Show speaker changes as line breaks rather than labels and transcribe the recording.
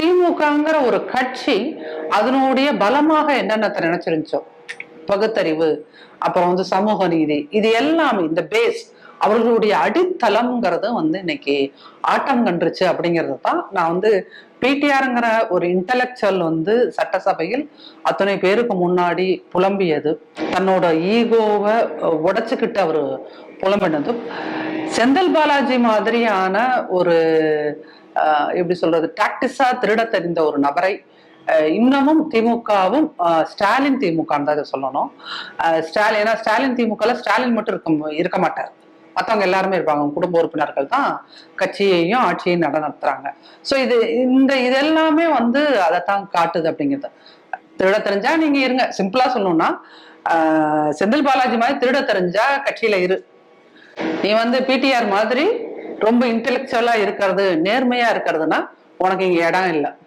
திமுகங்கிற ஒரு கட்சி அதனுடைய பலமாக என்னென்ன நினைச்சிருந்துச்சோ, பகுத்தறிவு, அப்புறம் சமூக நீதி, இது எல்லாமே இந்த பேஸ் அவர்களுடைய அடித்தளம்ங்கிறது இன்னைக்கு ஆட்டம் கண்டுருச்சு அப்படிங்கிறது தான் நான் பிடிஆருங்கிற ஒரு இன்டலெக்சுவல் சட்டசபையில் அத்தனை பேருக்கு முன்னாடி புலம்பியது, தன்னோட ஈகோவை உடைச்சுக்கிட்டு அவரு புலம்பினதும், செந்தில் பாலாஜி மாதிரியான ஒரு எப்படி சொல்றது டாக்டிஸா திருட தெரிந்த ஒரு நபரை இன்னமும் திமுகவும் ஸ்டாலின் திமுக தான் சொல்லணும். ஸ்டாலின், ஏன்னா ஸ்டாலின் திமுக ஸ்டாலின் மட்டும் இருக்க மாட்டார், மற்றவங்க எல்லாருமே இருப்பாங்க, குடும்ப உறுப்பினர்கள் தான் கட்சியையும் ஆட்சியையும் நடத்துறாங்க. ஸோ இது எல்லாமே அதைத்தான் காட்டுது அப்படிங்கிறது. திருட தெரிஞ்சா நீங்க இருங்க, சிம்பிளா சொல்லணும்னா செந்தில் பாலாஜி மாதிரி திருட தெரிஞ்சா கட்சியில இரு, நீ பிடிஆர் மாதிரி ரொம்ப இன்டெலெக்சுவலா இருக்கிறது, நேர்மையா இருக்கிறதுனா உனக்கு இங்க இடம் இல்லை.